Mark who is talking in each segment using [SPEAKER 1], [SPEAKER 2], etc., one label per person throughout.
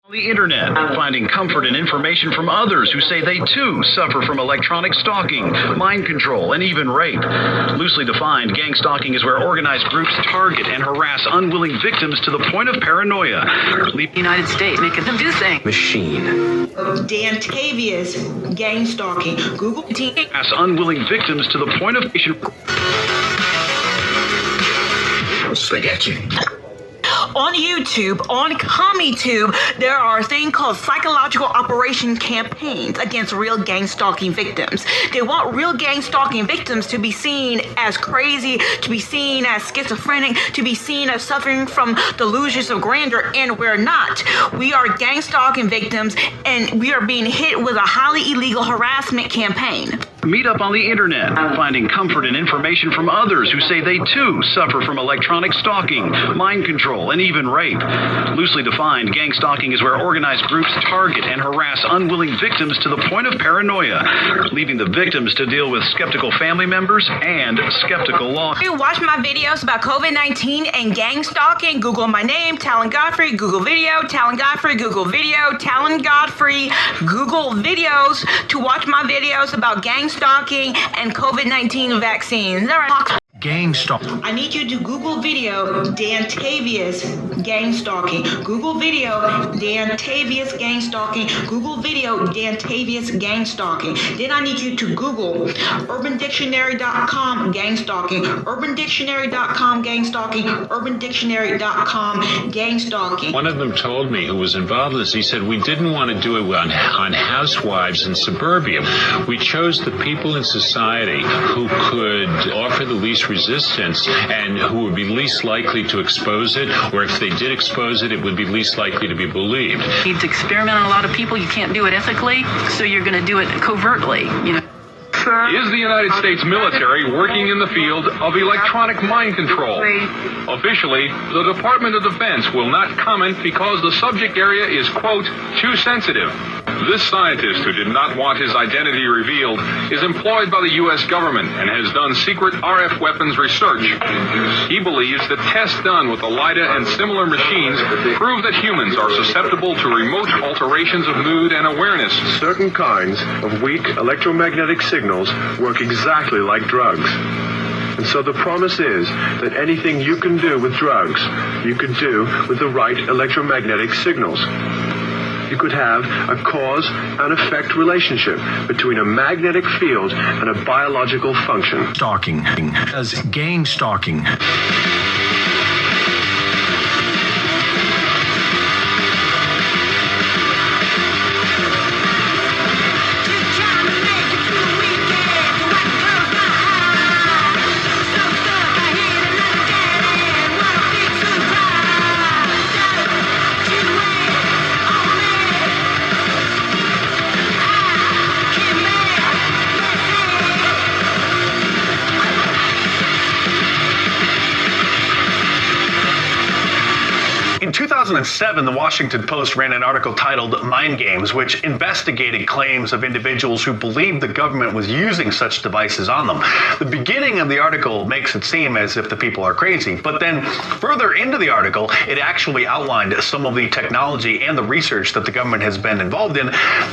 [SPEAKER 1] The internet, finding comfort and information from others who say they too suffer from electronic stalking, mind control, and even rape. Loosely defined, gang stalking is where organized groups target and harass unwilling victims to the point of paranoia.
[SPEAKER 2] United States making them do things.
[SPEAKER 3] Machine.
[SPEAKER 4] Dantavia's gang stalking. Google
[SPEAKER 1] harass unwilling victims to the point of
[SPEAKER 3] Spaghetti.
[SPEAKER 4] On YouTube, on commletube, there are a thing called psychological operation campaigns against real gang stalking victims. They want real gang stalking victims to be seen as crazy, to be seen as schizophrenic, to be seen as suffering from delusions of grandeur, and we're not. We are gang stalking victims, and we are being hit with a highly illegal harassment campaign.
[SPEAKER 1] Meet up on the internet, finding comfort and information from others who say they too suffer from electronic stalking, mind control, and even rape. Loosely defined, gang stalking is where organized groups target and harass unwilling victims to the point of paranoia, leaving the victims to deal with skeptical family members and skeptical law.
[SPEAKER 4] If you watch my videos about COVID-19 and gang stalking, Google my name, Talan Godfrey, Google video, Talan Godfrey, Google video, Talan Godfrey, Google videos to watch my videos about gang stalking and COVID-19 vaccines. All right.
[SPEAKER 5] Gang-stalking.
[SPEAKER 4] I need you to Google video Dantavia's gang stalking. Google video Dantavia's gang stalking. Google video Dantavia's gang stalking. Then I need you to Google UrbanDictionary.com gang stalking. UrbanDictionary.com gang stalking. UrbanDictionary.com gang stalking.
[SPEAKER 6] One of them told me, who was involved in this, he said, we didn't want to do it on housewives in suburbia. We chose the people in society who could offer the least resistance and who would be least likely to expose it, or if they did expose it, it would be least likely to be believed.
[SPEAKER 2] You need to experiment on a lot of people. You can't do it ethically, so you're going to do it covertly, you know.
[SPEAKER 7] Is the United States military working in the field of electronic mind control? Officially, the Department of Defense will not comment because the subject area is, quote, too sensitive. This scientist, who did not want his identity revealed, is employed by the U.S. government and has done secret RF weapons research. He believes that tests done with the LIDA and similar machines prove that humans are susceptible to remote alterations of mood and awareness.
[SPEAKER 8] Certain kinds of weak electromagnetic signals work exactly like drugs. And so the promise is that anything you can do with drugs, you can do with the right electromagnetic signals. You could have a cause and effect relationship between a magnetic field and a biological function.
[SPEAKER 5] Stalking. As gang-stalking. In 2007, the Washington Post ran an article titled Mind Games, which investigated claims of individuals who believed the government was using such devices on them. The beginning of the article makes it seem as if the people are crazy, but then further into the article, it actually outlined some of the technology and the research that the government has been involved in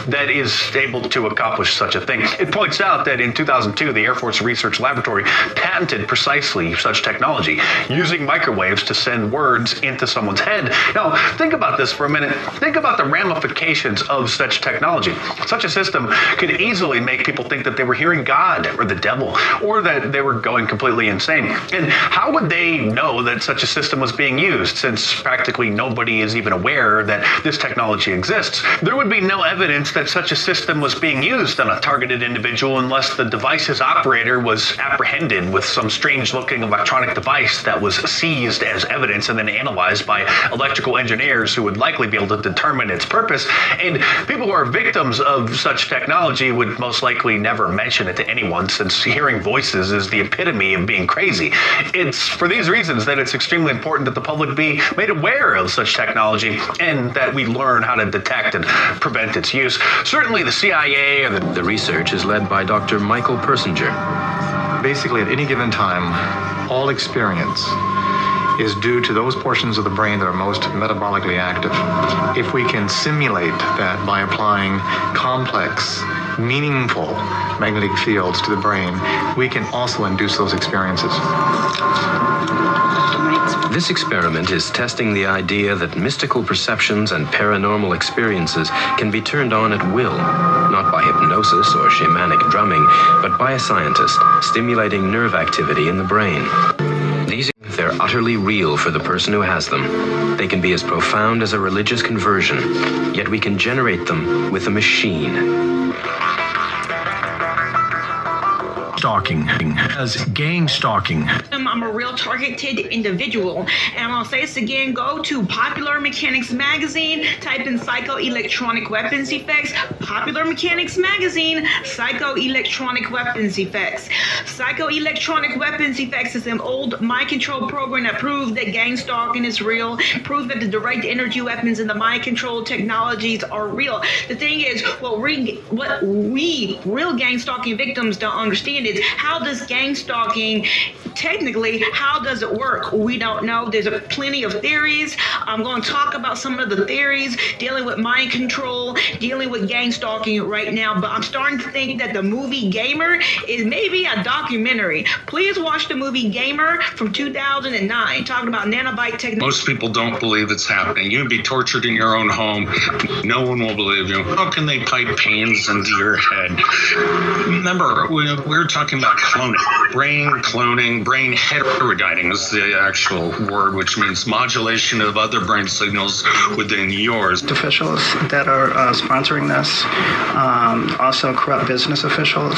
[SPEAKER 5] that is able to accomplish such a thing. It points out that in 2002, the Air Force Research Laboratory patented precisely such technology, using microwaves to send words into someone's head. Now, think about this for a minute. Think about the ramifications of such technology. Such a system could easily make people think that they were hearing God or the devil, or that they were going completely insane. And how would they know that such a system was being used, since practically nobody is even aware that this technology exists? There would be no evidence that such a system was being used on a targeted individual unless the device's operator was apprehended with some strange-looking electronic device that was seized as evidence and then analyzed by electrical engineers who would likely be able to determine its purpose. And people who are victims of such technology would most likely never mention it to anyone, since hearing voices is the epitome of being crazy. It's for these reasons that it's extremely important that the public be made aware of such technology and that we learn how to detect and prevent its use. Certainly the CIA or
[SPEAKER 3] The research is led by Dr. Michael Persinger.
[SPEAKER 9] Basically, at any given time, all experience is due to those portions of the brain that are most metabolically active. If we can simulate that by applying complex, meaningful magnetic fields to the brain, we can also induce those experiences.
[SPEAKER 3] This experiment is testing the idea that mystical perceptions and paranormal experiences can be turned on at will, not by hypnosis or shamanic drumming, but by a scientist stimulating nerve activity in the brain. They're utterly real for the person who has them. They can be as profound as a religious conversion, yet we can generate them with a machine.
[SPEAKER 1] Stalking as gang-stalking.
[SPEAKER 4] I'm a real targeted individual. And I'll say this again, go to Popular Mechanics Magazine, type in psychoelectronic weapons effects. Popular Mechanics Magazine, psychoelectronic weapons effects. Psychoelectronic weapons effects is an old mind control program that proves that gang stalking is real, proves that the direct energy weapons and the mind control technologies are real. The thing is, what we real gang stalking victims don't understand is how does gang stalking technically, how does it work? We don't know. There's plenty of theories. I'm going to talk about some of the theories dealing with mind control, dealing with gang stalking right now, but I'm starting to think that the movie Gamer is maybe a documentary. Please watch the movie Gamer from 2009, talking about nanobite technology.
[SPEAKER 10] Most people don't believe it's happening. You can be tortured in your own home. No one will believe you. How can they pipe pains into your head? Remember, we're talking about cloning, brain cloning, brain heterodyning is the actual word, which means modulation of other brain signals within yours.
[SPEAKER 11] Officials that are sponsoring this, also corrupt business officials,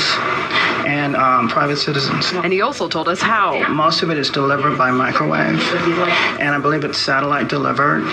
[SPEAKER 11] and private citizens.
[SPEAKER 12] And he also told us how.
[SPEAKER 11] Most of it is delivered by microwave, and I believe it's satellite delivered,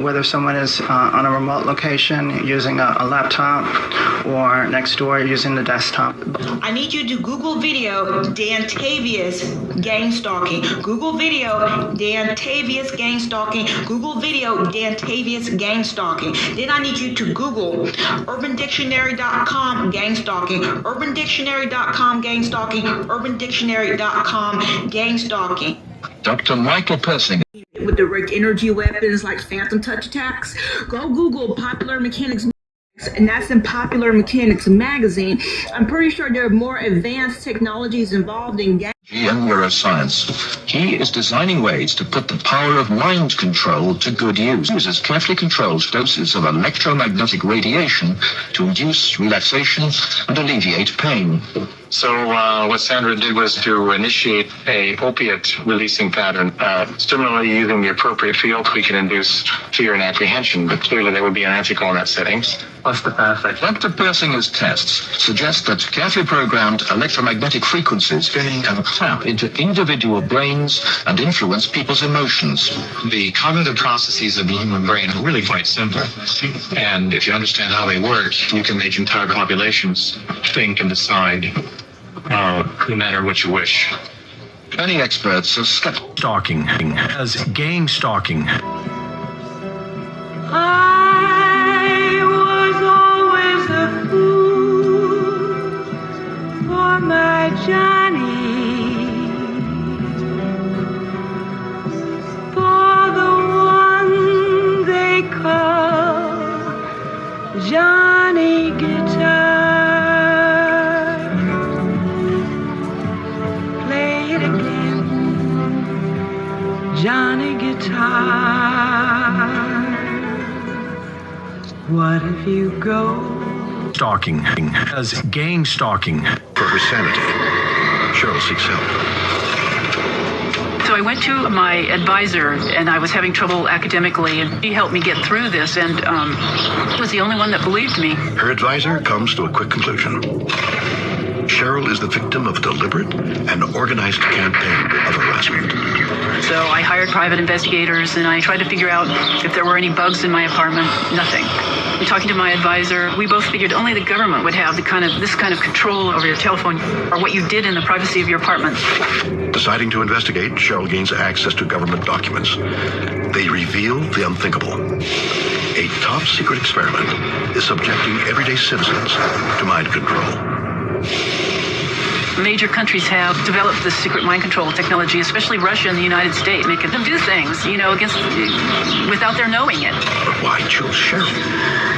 [SPEAKER 11] whether someone is on a remote location using a laptop or next door using the desktop.
[SPEAKER 4] I need you to Google video Dantavius gang stalking. Google video Dantavius gang stalking. Google video Dantavius gang stalking. Then I need you to Google UrbanDictionary.com gang stalking. UrbanDictionary.com gang stalking. UrbanDictionary.com gang stalking.
[SPEAKER 3] Dr. Michael Persing.
[SPEAKER 4] With direct energy weapons like phantom touch attacks, go Google Popular Mechanics. And that's in Popular Mechanics Magazine. I'm pretty sure there are more advanced technologies involved in gang.
[SPEAKER 13] And neuroscience. He is designing ways to put the power of mind control to good use. He uses carefully controlled doses of electromagnetic radiation to induce relaxation and alleviate pain.
[SPEAKER 14] So what Sandra did was to initiate a opiate releasing pattern. Similarly, using the appropriate field, we can induce fear and apprehension, but clearly that would be unethical in that setting.
[SPEAKER 13] What's the perfect? Dr. Persinger's tests suggest that carefully programmed electromagnetic frequencies can tap into individual brains and influence people's emotions.
[SPEAKER 14] The cognitive processes of the human brain are really quite simple. And if you understand how they work, you can make entire populations think and decide no matter what you wish.
[SPEAKER 13] Many experts are skeptical.
[SPEAKER 1] Stalking as gang stalking.
[SPEAKER 15] I was always a fool for my Johnny, for the one they call Johnny Guitar. Play it again, Johnny Guitar. What if you go?
[SPEAKER 1] Stalking as gang stalking.
[SPEAKER 16] For her sanity, Cheryl seeks help.
[SPEAKER 2] So I went to my advisor, and I was having trouble academically, and he helped me get through this, and was the only one that believed me.
[SPEAKER 16] Her advisor comes to a quick conclusion. Cheryl is the victim of a deliberate and organized campaign of harassment.
[SPEAKER 2] So I hired private investigators, and I tried to figure out if there were any bugs in my apartment. Nothing. And talking to my advisor, we both figured only the government would have this kind of control over your telephone or what you did in the privacy of your apartment.
[SPEAKER 16] Deciding to investigate, Cheryl gains access to government documents. They reveal the unthinkable. A top-secret experiment is subjecting everyday citizens to mind control.
[SPEAKER 2] major countries have developed this secret mind control technology, especially Russia and the United States, making them do things, without their knowing it.
[SPEAKER 16] But why choose Cheryl?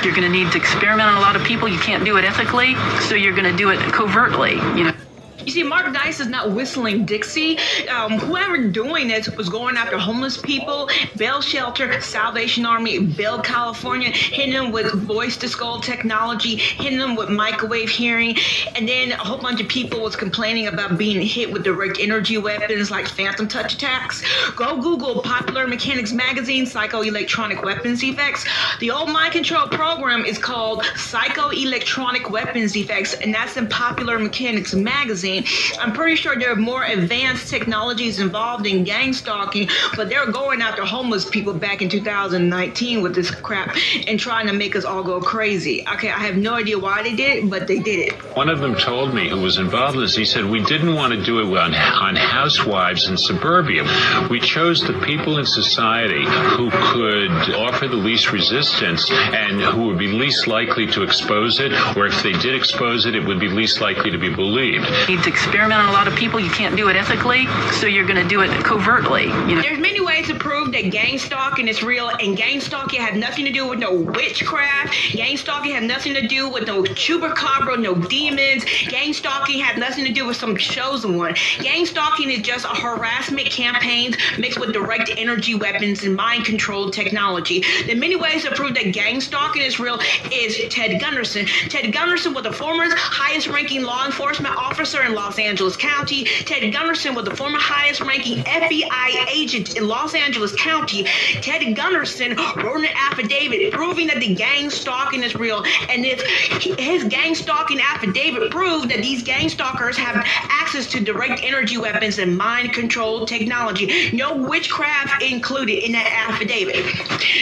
[SPEAKER 2] You're going to need to experiment on a lot of people. You can't do it ethically, so you're going to do it covertly,
[SPEAKER 4] You see, Mark Dice is not whistling Dixie. Whoever doing this was going after homeless people, bail shelter, Salvation Army, Bail California, hitting them with voice-to-skull technology, hitting them with microwave hearing, and then a whole bunch of people was complaining about being hit with direct energy weapons like phantom touch attacks. Go Google Popular Mechanics Magazine, Psychoelectronic Weapons Effects. The old mind control program is called Psychoelectronic Weapons Effects, and that's in Popular Mechanics Magazine. I'm pretty sure there are more advanced technologies involved in gang stalking, but they're going after homeless people back in 2019 with this crap and trying to make us all go crazy. Okay, I have no idea why they did it, but they did it.
[SPEAKER 6] One of them told me, who was involved in this, he said, we didn't want to do it on housewives in suburbia. We chose the people in society who could offer the least resistance and who would be least likely to expose it, or if they did expose it, it would be least likely to be believed.
[SPEAKER 2] To experiment on a lot of people, you can't do it ethically, so you're going to do it covertly.
[SPEAKER 4] There's many ways to prove that gang stalking is real, and gang stalking has nothing to do with no witchcraft. Gang stalking has nothing to do with no chupacabra, no demons. Gang stalking has nothing to do with some chosen one. Gang stalking is just a harassment campaign mixed with direct energy weapons and mind control technology. The many ways to prove that gang stalking is real is Ted Gunderson. Ted Gunderson was the former highest ranking law enforcement officer in Los Angeles County. Ted Gunderson was the former highest ranking FBI agent in Los Angeles County. Ted Gunderson wrote an affidavit proving that the gang stalking is real, and his gang stalking affidavit proved that these gang stalkers have access to direct energy weapons and mind control technology. No witchcraft included in that affidavit.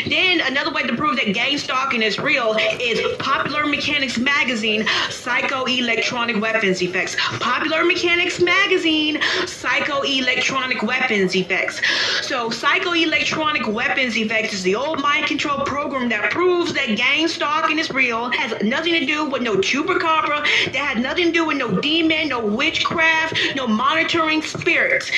[SPEAKER 4] Then another way to prove that gang stalking is real is Popular Mechanics Magazine, Psychoelectronic Weapons Effects. Popular Mechanics Magazine, Psychoelectronic Weapons Effects. So Psychoelectronic Weapons Effects is the old mind control program that proves that gang stalking is real. It has nothing to do with no chupacabra. That has nothing to do with no demon, no witchcraft, no monitoring spirits.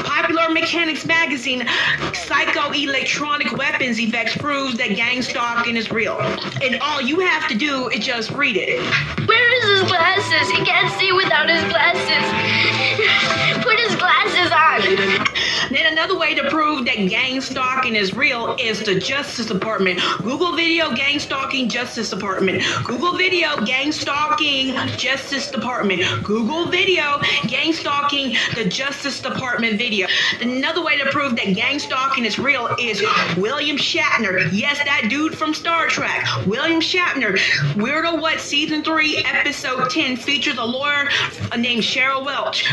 [SPEAKER 4] Popular Mechanics Magazine, Psychoelectronic Weapons Effects proves that gang stalking is real. And all you have to do is just read it.
[SPEAKER 12] Where is his glasses? He can't see without his glasses. Put his glasses on.
[SPEAKER 4] Then another way to prove that gang stalking is real is the Justice Department. Google video gang stalking Justice Department. Google video gang stalking Justice Department. Google video gang stalking the Justice Department video. Another way to prove that gang stalking is real is William Shatner. Yes, that dude from Star Trek. William Shatner. Weirdo What Season 3 Episode 10 features a lawyer named Cheryl Welch.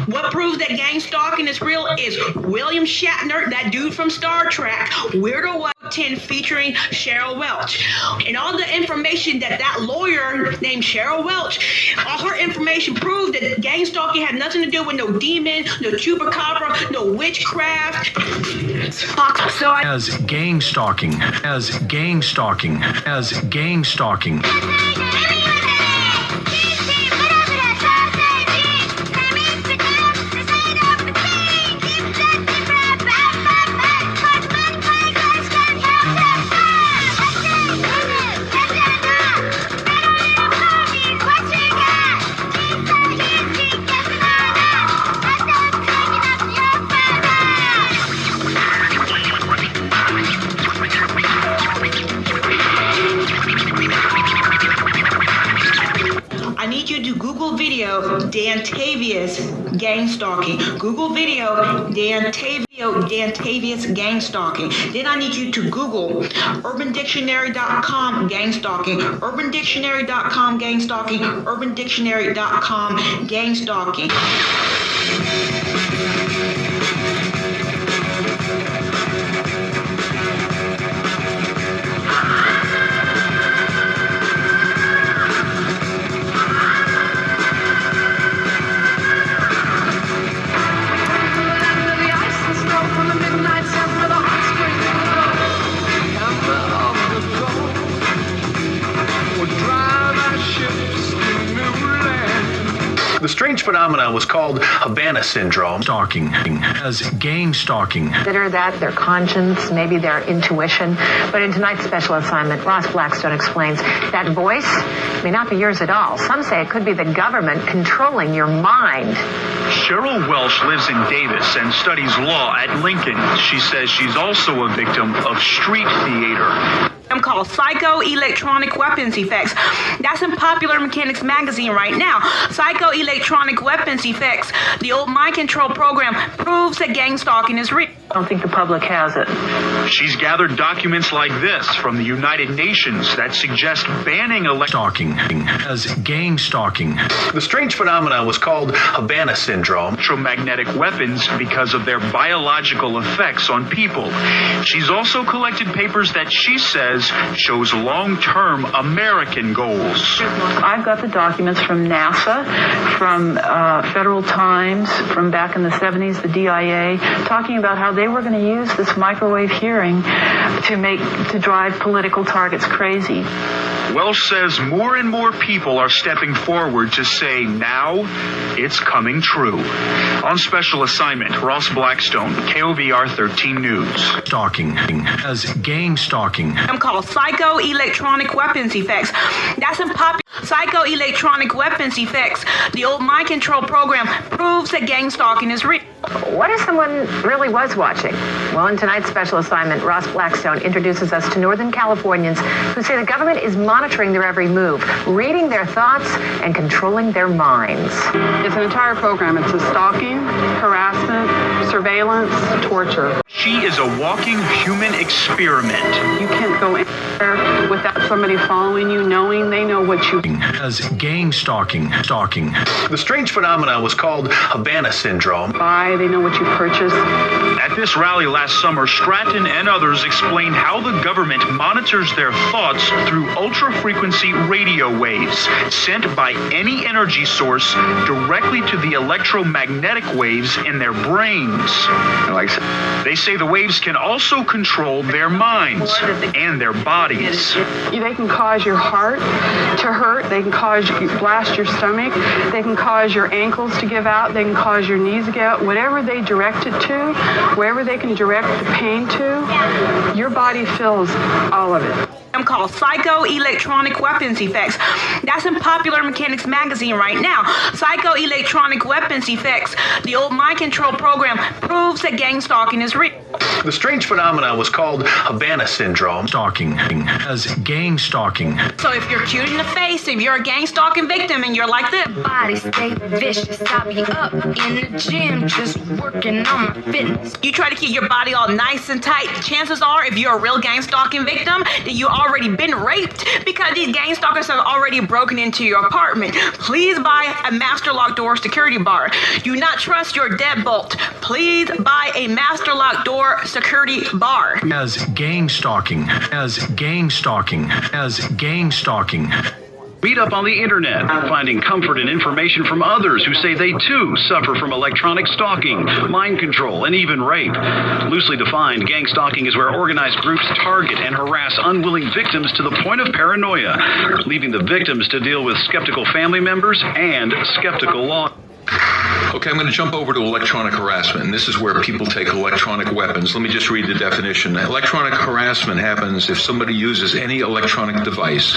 [SPEAKER 4] What proves that gang stalking is real is William Shatner, that dude from Star Trek, Weirdo What 10 featuring Cheryl Welch. And all the information that lawyer named Cheryl Welch, all her information proved that gang stalking had nothing to do with no demon, no chupacabra, no witchcraft.
[SPEAKER 17] As gang stalking, as gang stalking, as gang stalking.
[SPEAKER 4] Dantavius gang stalking. Google video Dantavius gang stalking. Then I need you to Google UrbanDictionary.com gang stalking, UrbanDictionary.com gang stalking, UrbanDictionary.com gang stalking.
[SPEAKER 5] The strange phenomenon was called Havana syndrome.
[SPEAKER 17] Stalking as gang-stalking.
[SPEAKER 18] Consider that their conscience, maybe their intuition. But in tonight's special assignment, Ross Blackstone explains that voice may not be yours at all. Some say it could be the government controlling your mind.
[SPEAKER 19] Cheryl Welsh lives in Davis and studies law at Lincoln. She says she's also a victim of street theater.
[SPEAKER 4] I'm called Psycho-Electronic Weapons Effects. That's in Popular Mechanics magazine right now. Psycho-Electronic Weapons Effects. The old mind control program proves that gang stalking is real.
[SPEAKER 2] I don't think the public has it.
[SPEAKER 19] She's gathered documents like this from the United Nations that suggest banning
[SPEAKER 17] stalking as gang-stalking.
[SPEAKER 5] The strange phenomenon was called Havana syndrome.
[SPEAKER 19] Electromagnetic weapons because of their biological effects on people. She's also collected papers that she says shows long-term American goals.
[SPEAKER 2] I've got the documents from NASA, from Federal Times, from back in the 70s, the DIA, talking about how they were going to use this microwave hearing to drive political targets crazy.
[SPEAKER 19] Welsh says more and more people are stepping forward to say now it's coming true. On special assignment, Ross Blackstone, KOVR 13 News.
[SPEAKER 17] Stalking as gang-stalking.
[SPEAKER 4] I'm called Psycho-Electronic Weapons Effects. That's in Psycho-Electronic Weapons Effects. The old mind control program proves that gang stalking is real.
[SPEAKER 18] What if someone really was watching? Well, in tonight's special assignment, Ross Blackstone introduces us to Northern Californians who say the government is monitoring their every move, reading their thoughts, and controlling their minds.
[SPEAKER 20] It's an entire program. It's a stalking, harassment, surveillance, torture.
[SPEAKER 19] She is a walking human experiment.
[SPEAKER 20] You can't go anywhere without somebody following you, knowing they know what you...
[SPEAKER 17] As gang-stalking. Stalking.
[SPEAKER 5] The strange phenomenon was called Havana syndrome.
[SPEAKER 20] They know what you purchase.
[SPEAKER 19] At this rally last summer, Stratton and others explained how the government monitors their thoughts through ultra-frequency radio waves sent by any energy source directly to the electromagnetic waves in their brains. They say the waves can also control their minds and their bodies.
[SPEAKER 20] They can cause your heart to hurt. They can cause you blast your stomach. They can cause your ankles to give out. They can cause your knees to give out. Whatever they direct it to, wherever they can direct the pain to, your body feels all of it.
[SPEAKER 4] I'm called Psycho-Electronic Weapons Effects. That's in Popular Mechanics magazine right now. Psycho-Electronic Weapons Effects. The old mind control program proves that gang stalking is real.
[SPEAKER 5] The strange phenomenon was called Havana syndrome.
[SPEAKER 17] Stalking as gang-stalking.
[SPEAKER 4] So if you're cute in the face, if you're a gang stalking victim and you're like this.
[SPEAKER 12] Body stay vicious. I be up in the gym just working on my fitness.
[SPEAKER 4] You try to keep your body all nice and tight. Chances are, if you're a real gang stalking victim, that you already been raped because these gang stalkers have already broken into your apartment. Please buy a master lock door security bar. Do not trust your deadbolt. Please buy a master lock door security bar.
[SPEAKER 17] As gang-stalking. As gang-stalking. As gang-stalking.
[SPEAKER 1] Read up on the internet, finding comfort and information from others who say they too suffer from electronic stalking, mind control, and even rape. Loosely defined, gang stalking is where organized groups target and harass unwilling victims to the point of paranoia, leaving the victims to deal with skeptical family members and skeptical law.
[SPEAKER 21] Okay, I'm going to jump over to electronic harassment, and this is where people take electronic weapons. Let me just read the definition. Electronic harassment happens if somebody uses any electronic device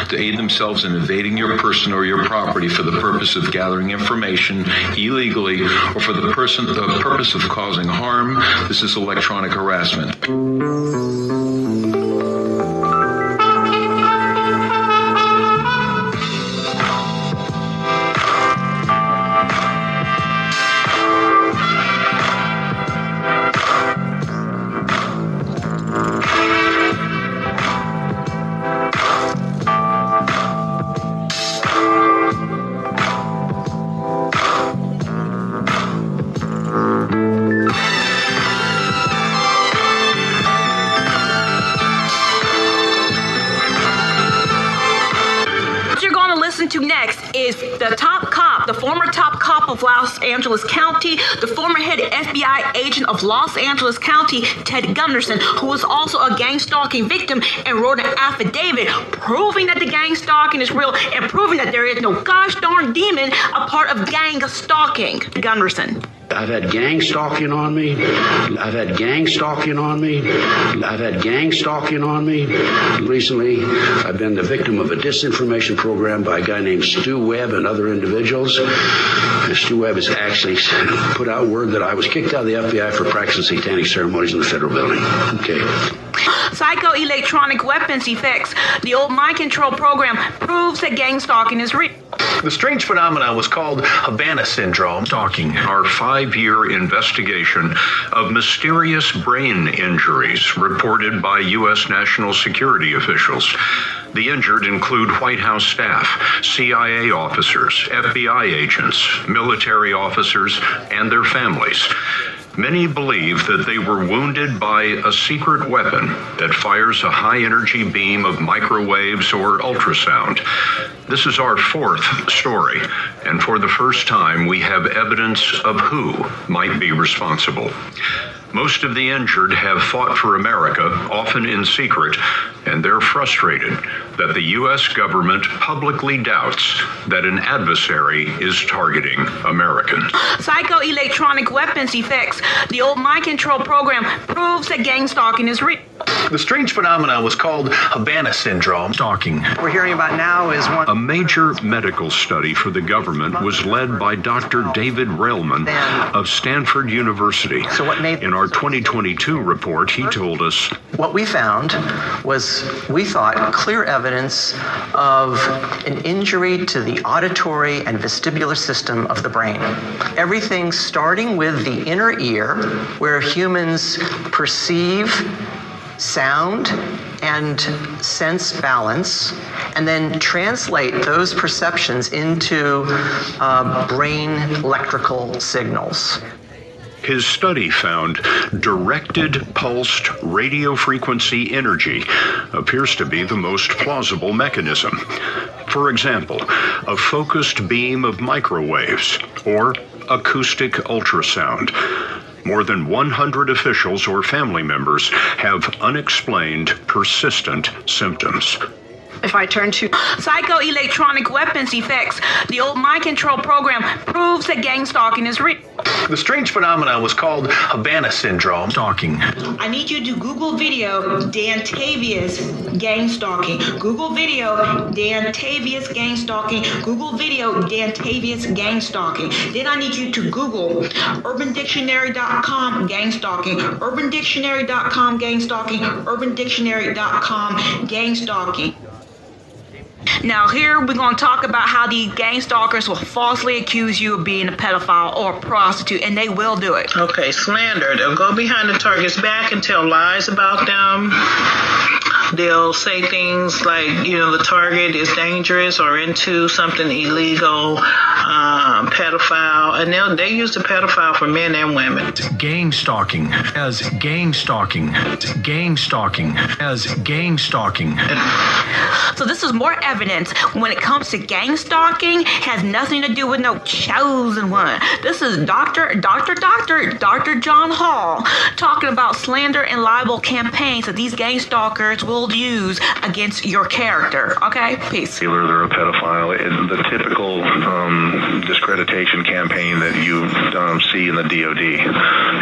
[SPEAKER 21] to aid themselves in invading your person or your property for the purpose of gathering information illegally or for the purpose of causing harm. This is electronic harassment.
[SPEAKER 4] to next is the top cop, the former top cop of Los Angeles County, the former head FBI agent of Los Angeles County, Ted Gunderson, who was also a gang stalking victim and wrote an affidavit proving that the gang stalking is real and proving that there is no gosh darn demon a part of gang stalking. Gunderson.
[SPEAKER 7] I've had gang stalking on me. I've had gang stalking on me. I've had gang stalking on me. Recently, I've been the victim of a disinformation program by a guy named Stu Webb and other individuals. And Stu Webb has actually put out word that I was kicked out of the FBI for practicing satanic ceremonies in the federal building. Okay.
[SPEAKER 4] Psychoelectronic weapons effects. The old mind control program proves that gang stalking is real.
[SPEAKER 5] The strange phenomenon was called Havana syndrome.
[SPEAKER 22] Stalking, our 5-year investigation of mysterious brain injuries reported by U.S. national security officials. The injured include White House staff, CIA officers, FBI agents, military officers, and their families. Many believe that they were wounded by a secret weapon that fires a high-energy beam of microwaves or ultrasound. This is our 4th story, and for the first time, we have evidence of who might be responsible. Most of the injured have fought for America, often in secret, and they're frustrated that the U.S. government publicly doubts that an adversary is targeting Americans.
[SPEAKER 4] Psychoelectronic weapons effects. The old mind control program proves that gang stalking is real.
[SPEAKER 5] The strange phenomenon was called Havana syndrome.
[SPEAKER 22] Stalking.
[SPEAKER 11] What we're hearing about now is one.
[SPEAKER 22] A major medical study for the government was led by Dr. David Railman of Stanford University.
[SPEAKER 11] So what made
[SPEAKER 22] In our 2022 report, he told us,
[SPEAKER 11] what we found was, we thought, clear evidence of an injury to the auditory and vestibular system of the brain. Everything starting with the inner ear, where humans perceive sound and sense balance, and then translate those perceptions into brain electrical signals.
[SPEAKER 22] His study found directed pulsed radio frequency energy appears to be the most plausible mechanism. For example, a focused beam of microwaves or acoustic ultrasound. More than 100 officials or family members have unexplained, persistent symptoms.
[SPEAKER 4] If I turn to psychoelectronic weapons effects, the old mind control program proves that gang stalking is real.
[SPEAKER 5] The strange phenomenon was called Havana syndrome.
[SPEAKER 22] Stalking.
[SPEAKER 4] I need you to Google video Dantavius gang stalking. Google video Dantavius gang stalking. Google video Dantavius gang stalking. Then I need you to Google UrbanDictionary.com gang stalking. UrbanDictionary.com gang stalking. UrbanDictionary.com gang stalking. Now here we're going to talk about how the gang stalkers will falsely accuse you of being a pedophile or a prostitute, and they will do it.
[SPEAKER 23] Okay, slander. They'll go behind the target's back and tell lies about them. They'll say things like, the target is dangerous or into something illegal, pedophile, and they use the pedophile for men and women.
[SPEAKER 17] Gang stalking as gang stalking, gang stalking as gang stalking.
[SPEAKER 4] So this is more evidence when it comes to gang stalking has nothing to do with no chosen one. This is Dr. John Hall talking about slander and libel campaigns that these gang stalkers will use against your character. Okay, peace.
[SPEAKER 24] They're a pedophile. The typical discreditation campaign that you see in the DOD,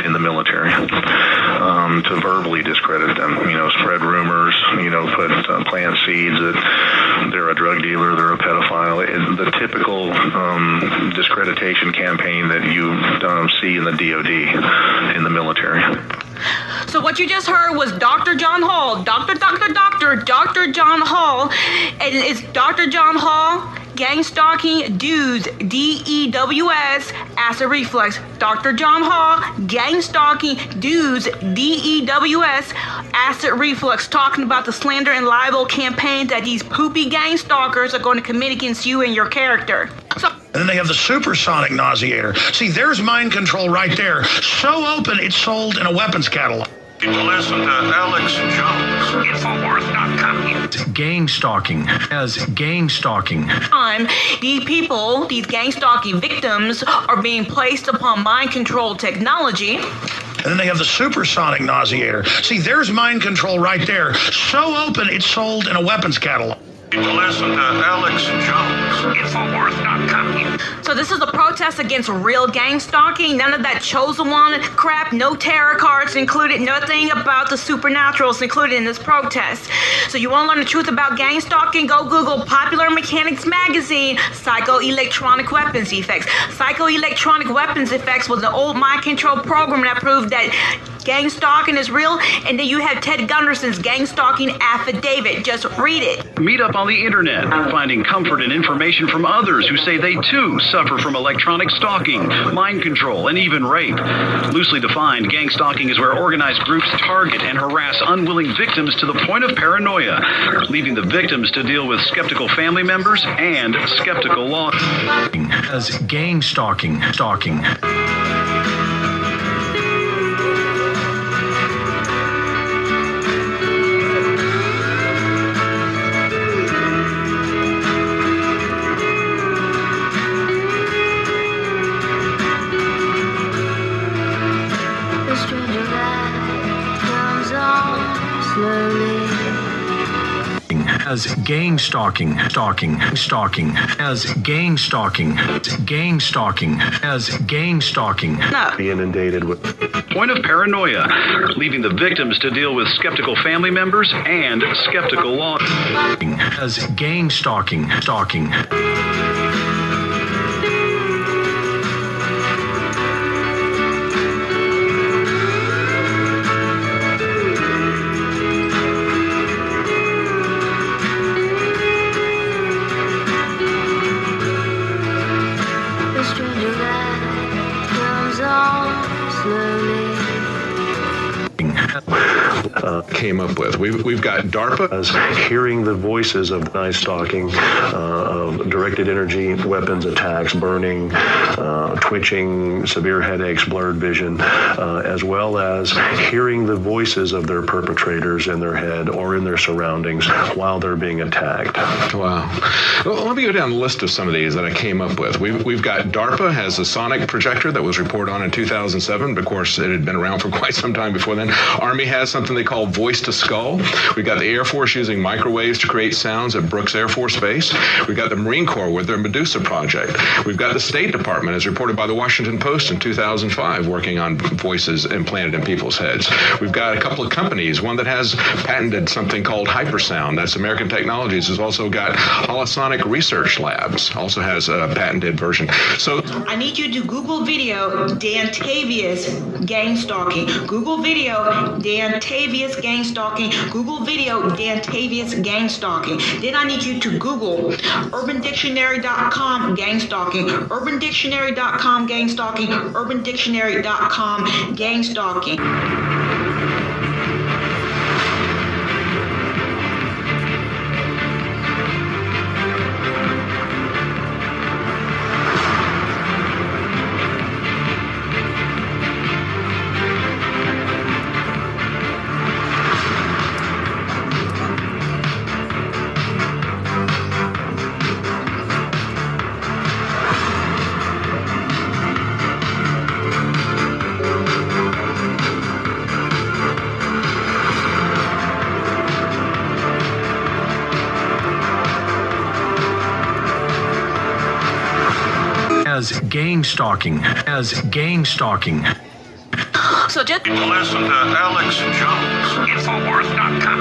[SPEAKER 24] in the military, to verbally discredit them. Spread rumors. Plant seeds that they're a drug dealer, they're a pedophile. The typical discreditation campaign that you see in the DOD, in the military.
[SPEAKER 4] So what you just heard was Dr. John Hall, Dr. John Hall, and it's Dr. John Hall, gang stalking dudes, DEWS, acid reflux. Dr. John Hall, gang stalking dudes, DEWS, acid reflux, talking about the slander and libel campaign that these poopy gang stalkers are going to commit against you and your character.
[SPEAKER 25] And then they have the supersonic nauseator. See, there's mind control right there. So open, it's sold in a weapons catalog.
[SPEAKER 22] Listen to Alex Jones. Infowars.com.
[SPEAKER 17] Gang stalking as gang stalking.
[SPEAKER 4] These people, these gang stalking victims, are being placed upon mind control technology.
[SPEAKER 25] And then they have the supersonic nauseator. See, there's mind control right there. So open, it's sold in a weapons catalog.
[SPEAKER 22] Listen to Alex Jones. Infowars.com.
[SPEAKER 4] So this is a protest against real gang stalking. None of that chosen one crap. No tarot cards included. Nothing about the supernaturals included in this protest. So you want to learn the truth about gang stalking? Go Google Popular Mechanics Magazine, Psychoelectronic Weapons Effects. Psychoelectronic Weapons Effects was an old mind control program that proved that gang stalking is real. And then you have Ted Gunderson's gang stalking affidavit. Just read it.
[SPEAKER 1] Meet up on the internet, finding comfort and information from others who say they too suffer from electronic stalking, mind control, and even rape. Loosely defined, gang stalking is where organized groups target and harass unwilling victims to the point of paranoia, leaving the victims to deal with skeptical family members and skeptical law.
[SPEAKER 17] As gang stalking. As gang stalking, as gang stalking, as gang stalking.
[SPEAKER 1] Be inundated with point of paranoia, leaving the victims to deal with skeptical family members and skeptical law.
[SPEAKER 17] As gang stalking.
[SPEAKER 3] Came up with. We've got DARPA as hearing the voices of night stalking, of directed energy weapons attacks, burning, twitching, severe headaches, blurred vision, as well as hearing the voices of their perpetrators in their head or in their surroundings while they're being attacked. Wow. Well, let me go down the list of some of these that I came up with. We've got DARPA has a sonic projector that was reported on in 2007, but of course it had been around for quite some time before then. Army has something they call voice to skull. We've got the Air Force using microwaves to create sounds at Brooks Air Force Base. We've got the Marine Corps with their Medusa project. We've got the State Department, as reported by the Washington Post in 2005, working on voices implanted in people's heads. We've got a couple of companies, one that has patented something called hypersound. That's American Technologies. Has also got Holosonic Research Labs, also has a patented version. So
[SPEAKER 4] I need you to Google video Dantavius gang stalking. Google video Dantavius gang stalking. Google video Dantavius gang stalking. Then I need you to Google UrbanDictionary.com gang stalking. UrbanDictionary.com gang stalking. UrbanDictionary.com gang stalking.
[SPEAKER 17] As gang stalking.
[SPEAKER 4] So just
[SPEAKER 22] listen to Alex Jones. Infowars.com.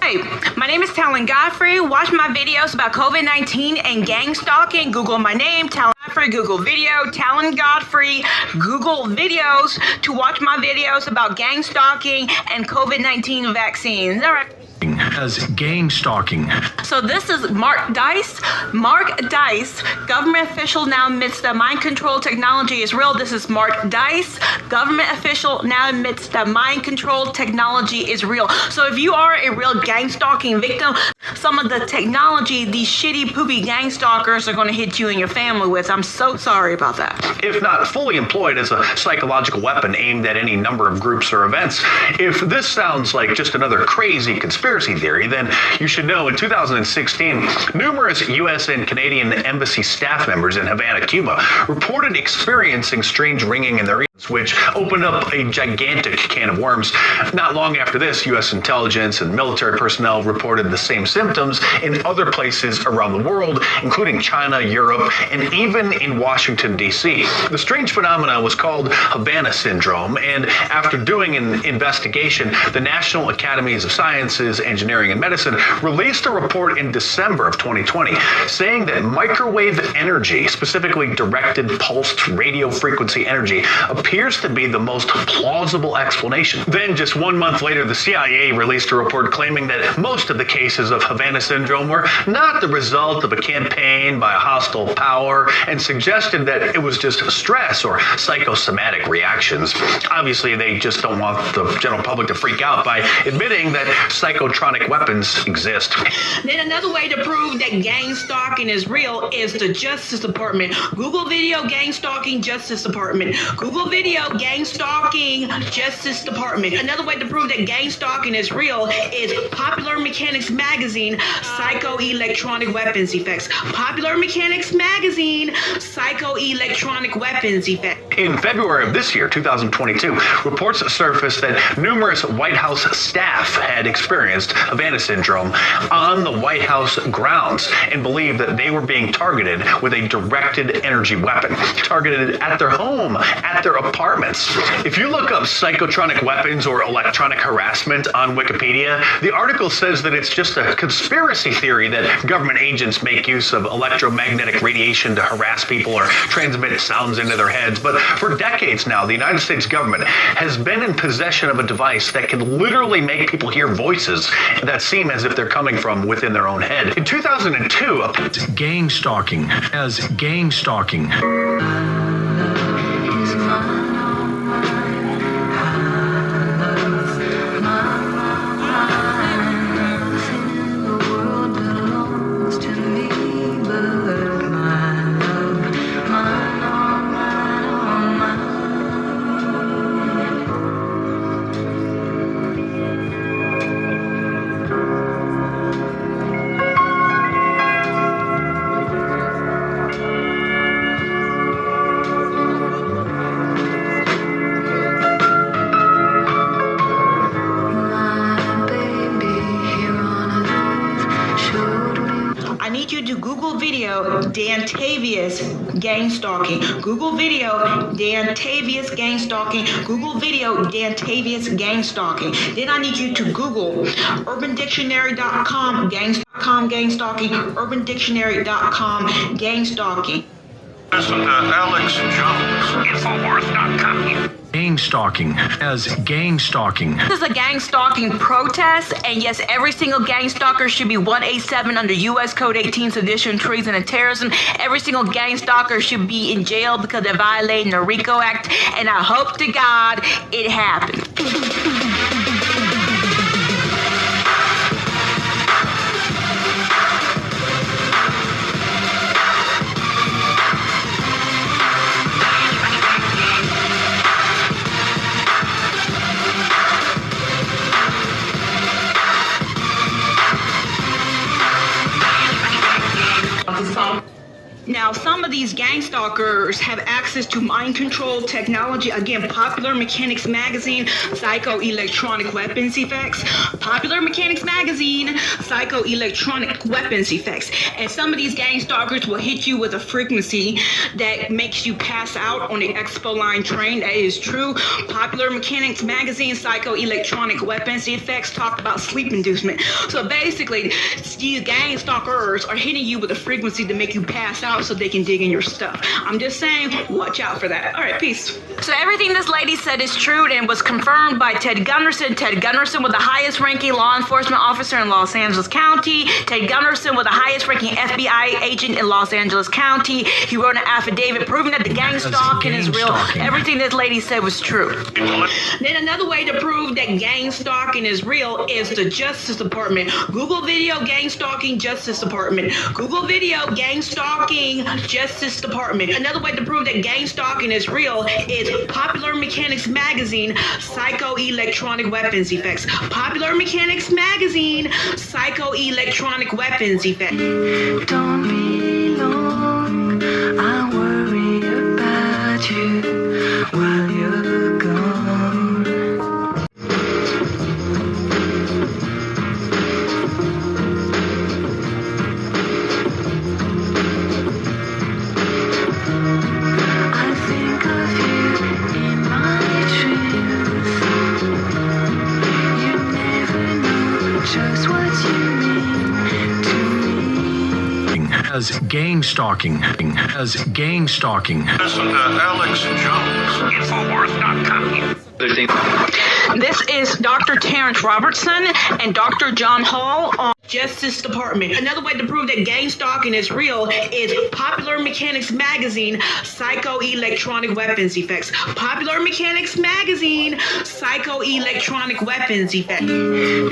[SPEAKER 4] Hey, my name is Talan Godfrey. Watch my videos about COVID-19 and gang stalking. Google my name, Talan Godfrey. Google video, Talan Godfrey. Google videos to watch my videos about gang stalking and COVID-19 vaccines. All right.
[SPEAKER 17] as gang-stalking.
[SPEAKER 4] So this is Mark Dice. Mark Dice, government official now admits that mind control technology is real. This is Mark Dice, government official now admits that mind control technology is real. So if you are a real gang stalking victim, some of the technology these shitty poopy gang stalkers are going to hit you and your family with. I'm so sorry about that.
[SPEAKER 5] If not fully employed as a psychological weapon aimed at any number of groups or events. If this sounds like just another crazy conspiracy theory, then you should know in 2016, numerous U.S. and Canadian embassy staff members in Havana, Cuba, reported experiencing strange ringing in their ears, which opened up a gigantic can of worms. Not long after this, U.S. intelligence and military personnel reported the same symptoms in other places around the world, including China, Europe, and even in Washington, D.C. The strange phenomenon was called Havana syndrome, and after doing an investigation, the National Academies of Sciences, Engineering, and Medicine released a report in December of 2020 saying that microwave energy, specifically directed pulsed radio frequency energy, appears to be the most plausible explanation. Then just 1 month later, the CIA released a report claiming that most of the cases of Havana syndrome were not the result of a campaign by a hostile power, and suggested that it was just stress or psychosomatic reactions. Obviously, they just don't want the general public to freak out by admitting that psychotronic weapons exist.
[SPEAKER 4] Then another way to prove that gang stalking is real is the Justice Department. Google video gang stalking Justice Department. Google video gang stalking Justice Department. Another way to prove that gang stalking is real is Popular Mechanics Magazine Psychoelectronic Weapons Effects. Popular Mechanics Magazine Psychoelectronic Weapons Effects.
[SPEAKER 5] In February of this year, 2022, reports surfaced that numerous White House staff had experienced Havana syndrome on the White House grounds and believed that they were being targeted with a directed energy weapon, targeted at their home, at their apartments. If you look up psychotronic weapons or electronic harassment on Wikipedia, the article says that it's just a conspiracy theory that government agents make use of electromagnetic radiation to harass people or transmit sounds into their heads. But for decades now, the United States government has been in possession of a device that can literally make people hear voices that seem as if they're coming from within their own head. In 2002,
[SPEAKER 17] gang stalking as gang stalking.
[SPEAKER 4] Dantavius gang stalking. Google video Dantavius gang stalking. Google video Dantavius gang stalking. Then I need you to Google UrbanDictionary.com gang stalking. UrbanDictionary.com gang stalking.
[SPEAKER 22] Listen to Alex Jones. Infowars.com.
[SPEAKER 17] Gang stalking as gang stalking.
[SPEAKER 4] This is a gang stalking protest, and yes, every single gang stalker should be 187 under U.S. Code 18 sedition, treason, and terrorism. Every single gang stalker should be in jail because they're violating the RICO Act, and I hope to God it happens. Now, some of these gang stalkers have access to mind control technology. Again, Popular Mechanics Magazine, Psychoelectronic Weapons Effects. Popular Mechanics Magazine, Psychoelectronic Weapons Effects. And some of these gang stalkers will hit you with a frequency that makes you pass out on the Expo Line train. That is true. Popular Mechanics Magazine, Psychoelectronic Weapons Effects talk about sleep inducement. So basically, these gang stalkers are hitting you with a frequency to make you pass out out so they can dig in your stuff. I'm just saying, watch out for that. All right, peace. So everything this lady said is true and was confirmed by Ted Gunderson. Ted Gunderson was the highest ranking law enforcement officer in Los Angeles County. Ted Gunderson was the highest ranking FBI agent in Los Angeles County. He wrote an affidavit proving that the gang-stalking is real. Everything this lady said was true. Then another way to prove that gang-stalking is real is the Justice Department. Google video gang-stalking Justice Department. Google video gang-stalking Justice Department. Another way to prove that gang-stalking is real is Popular Mechanics Magazine Psychoelectronic Weapons Effects. Popular Mechanics Magazine Psychoelectronic Weapons Effects.
[SPEAKER 15] Don't be long, I worry about you while you're gone. I think of you in my dreams. You never know just what you mean to me.
[SPEAKER 17] As gang-stalking, as gang-stalking.
[SPEAKER 22] Listen to Alex Jones.
[SPEAKER 12] Infowars.com.
[SPEAKER 4] This is Dr. Terrence Robertson and Dr. John Hall on Justice Department. Another way to prove that gang-stalking is real is Popular Mechanics Magazine Psychoelectronic Weapons Effects. Popular Mechanics Magazine Psychoelectronic Weapons Effects.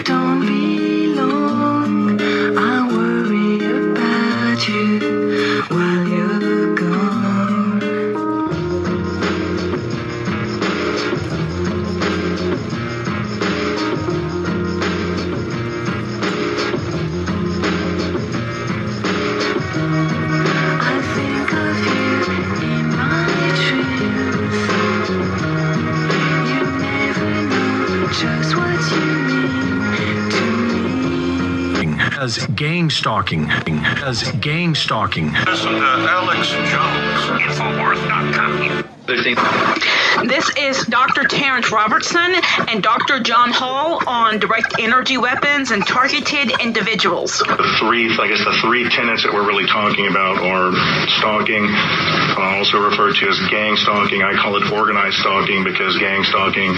[SPEAKER 15] Don't be long, I worry about you while you're gone. I think of you in my dreams. You never know just what you mean to me.
[SPEAKER 17] As gang-stalking, as gang-stalking.
[SPEAKER 22] Listen to Alex Jones.
[SPEAKER 12] Infowars.com.
[SPEAKER 4] This is Dr. Terrence Robertson and Dr. John Hall on direct energy weapons and targeted individuals.
[SPEAKER 3] The three tenets that we're really talking about are stalking, also referred to as gang stalking. I call it organized stalking because gang stalking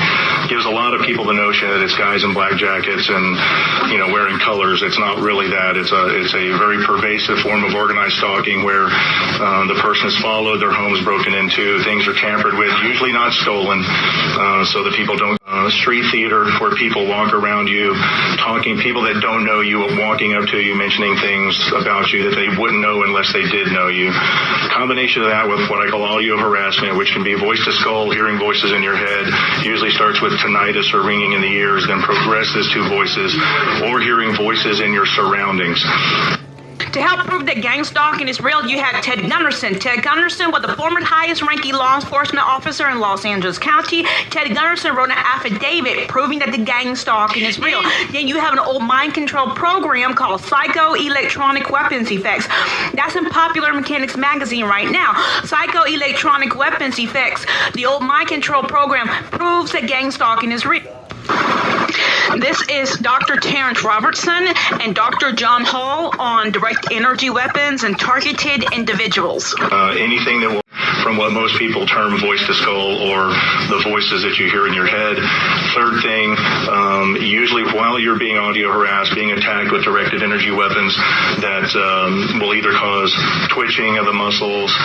[SPEAKER 3] gives a lot of people the notion that it's guys in black jackets and, wearing colors. It's not really that. It's a very pervasive form of organized stalking where the person is followed, their home is broken into, things are tampered with, usually not stolen, so that people don't. Street theater where people walk around you, talking, people that don't know you, walking up to you, mentioning things about you that they wouldn't know unless they did know you. Combination of that with what I call audio harassment, which can be voice to skull, hearing voices in your head, usually starts with tinnitus or ringing in the ears, then progresses to voices or hearing voices in your surroundings.
[SPEAKER 4] To help prove that gang-stalking is real, you had Ted Gunderson. Ted Gunderson was the former highest-ranking law enforcement officer in Los Angeles County. Ted Gunderson wrote an affidavit proving that the gang-stalking is real. Then you have an old mind control program called Psychoelectronic Weapons Effects. That's in Popular Mechanics Magazine right now. Psychoelectronic Weapons Effects, the old mind control program, proves that gang-stalking is real. This is Dr. Terrence Robertson and Dr. John Hall on direct energy weapons and targeted individuals.
[SPEAKER 3] Anything that will, from what most people term voice to skull or the voices that you hear in your head. Third thing, usually while you're being audio harassed, being attacked with directed energy weapons that will either cause twitching of the muscles,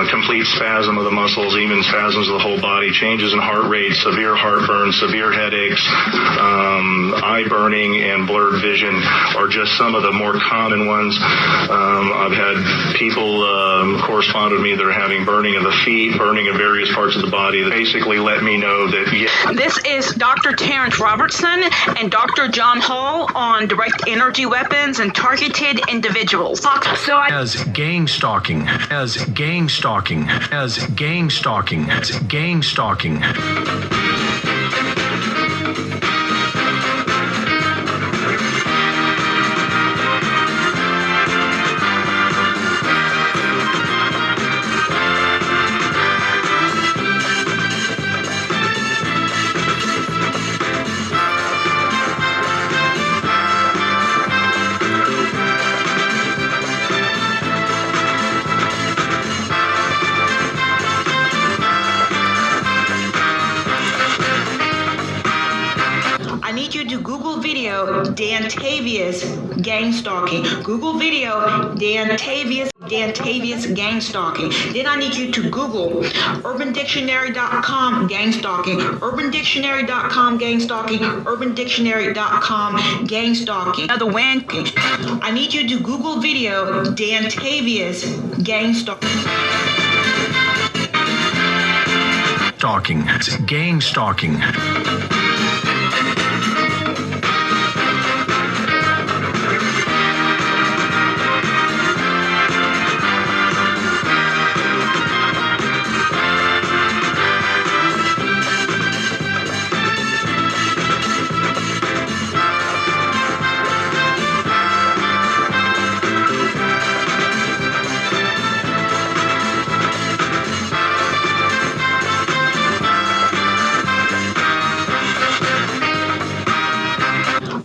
[SPEAKER 3] complete spasm of the muscles, even spasms of the whole body, changes in heart rate, severe heartburn, severe headaches, eye burning, and blurred vision are just some of the more common ones. I've had people correspond with me that are having burning of the feet, burning of various parts of the body that basically let me know that,
[SPEAKER 4] This is Dr. Terrence Robertson and Dr. John Hall on direct energy weapons and targeted individuals.
[SPEAKER 17] As gang-stalking, as gang-stalking, as gang-stalking, as gang-stalking.
[SPEAKER 4] Tavius gang stalking. Google video Dan Tavius gang stalking. Then I need you to Google urbandictionary.com gang stalking, urbandictionary.com gang stalking, urbandictionary.com gang stalking. Another one. I need you to Google video Dan Tavius gang stalking.
[SPEAKER 17] Stalking. It's gang stalking.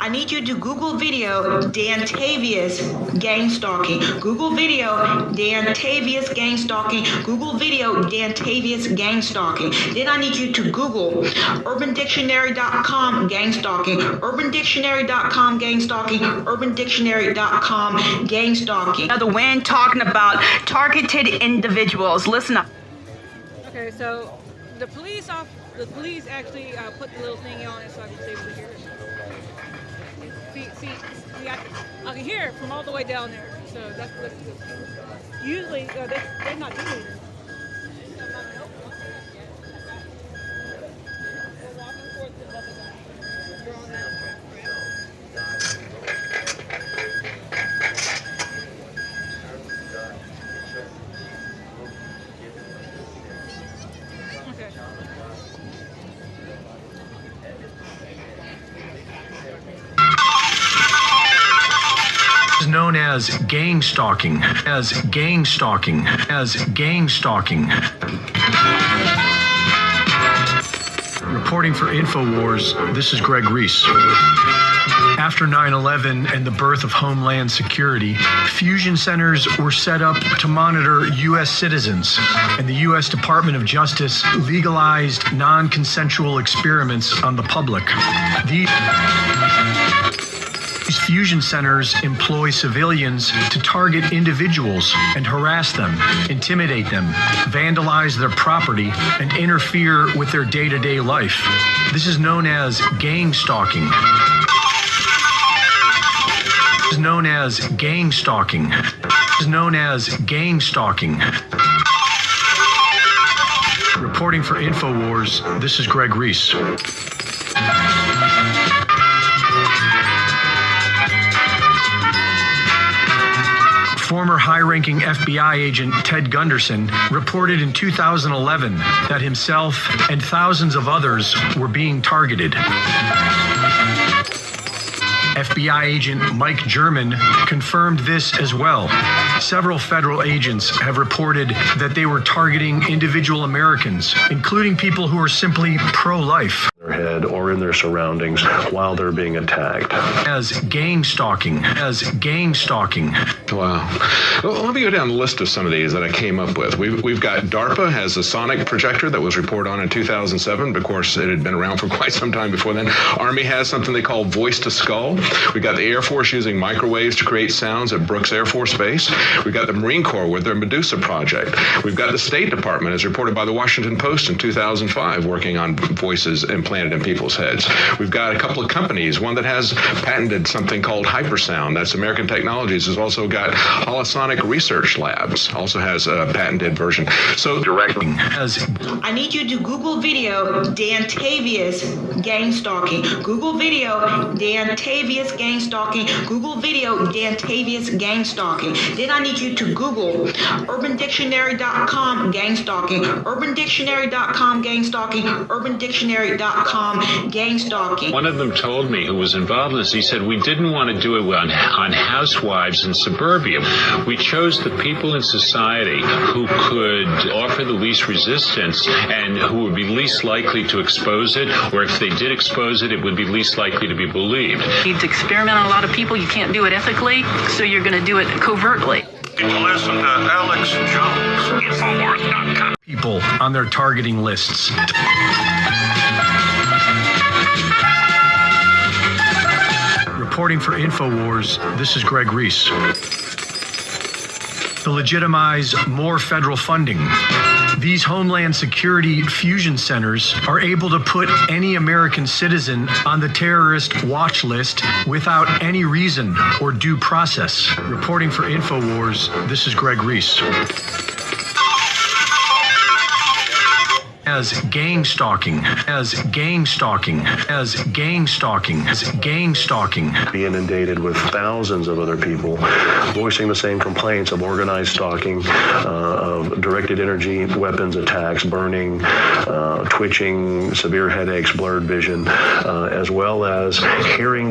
[SPEAKER 4] I need you to Google video Dan Tavius gang stalking. Google video Dan Tavius gang stalking. Google video Dan Tavius gang stalking. Then I need you to Google urbandictionary.com gang stalking, urbandictionary.com gang stalking, urbandictionary.com gang stalking. Now the when talking about targeted individuals. Listen up.
[SPEAKER 8] Okay, so the police actually put the little thing on it so I can stay over here. See, I can hear it from all the way down there. So that's usually they're not doing it.
[SPEAKER 17] Known as gang-stalking, gang-stalking. Reporting for InfoWars, this is Greg Reese. After 9/11 and the birth of Homeland Security, fusion centers were set up to monitor U.S. citizens, and the U.S. Department of Justice legalized non-consensual experiments on the public. These fusion centers employ civilians to target individuals and harass them, intimidate them, vandalize their property, and interfere with their day-to-day life. This is known as gang-stalking. Reporting for InfoWars, this is Greg Reese. Former high-ranking FBI agent Ted Gunderson reported in 2011 that himself and thousands of others were being targeted. FBI agent Mike German confirmed this as well. Several federal agents have reported that they were targeting individual Americans, including people who are simply pro-life.
[SPEAKER 3] Their head or in their surroundings while they're being attacked.
[SPEAKER 17] As gang-stalking.
[SPEAKER 9] Wow. Well, let me go down the list of some of these that I came up with. We've got DARPA has a sonic projector that was reported on in 2007. But of course, it had been around for quite some time before then. Army has something they call voice to skull. We got the Air Force using microwaves to create sounds at Brooks Air Force Base. We've got the Marine Corps with their Medusa project. We've got the State Department, as reported by the Washington Post in 2005, working on voices implanted in people's heads. We've got a couple of companies, one that has patented something called hypersound. That's American Technologies. Has also got Holosonic Research Labs, also has a patented version. So directly.
[SPEAKER 4] I need you to Google video Dan Tavius gang stalking. Google video Dan Tavius gang stalking. Google video Dan Tavius gang stalking. Then I need you to Google urbandictionary.com gang stalking, urbandictionary.com gang stalking, urbandictionary.com gang stalking.
[SPEAKER 6] One of them told me, who was involved in this, he said, we didn't want to do it on housewives in suburbia. We chose the people in society who could offer the least resistance and who would be least likely to expose it, or if they did expose it, it would be least likely to be believed.
[SPEAKER 2] You need to experiment on a lot of people. You can't do it ethically, so you're going to do it covertly.
[SPEAKER 22] Listen to Alex Jones. Infowars.com.
[SPEAKER 17] People on their targeting lists. Reporting for InfoWars, this is Greg Reese. To legitimize more federal funding, these Homeland Security fusion centers are able to put any American citizen on the terrorist watch list without any reason or due process. Reporting for InfoWars, this is Greg Reese. As gang-stalking, as gang-stalking, as gang-stalking, as gang-stalking.
[SPEAKER 3] Be inundated with thousands of other people voicing the same complaints of organized stalking, of directed energy weapons attacks, burning, twitching, severe headaches, blurred vision, as well as hearing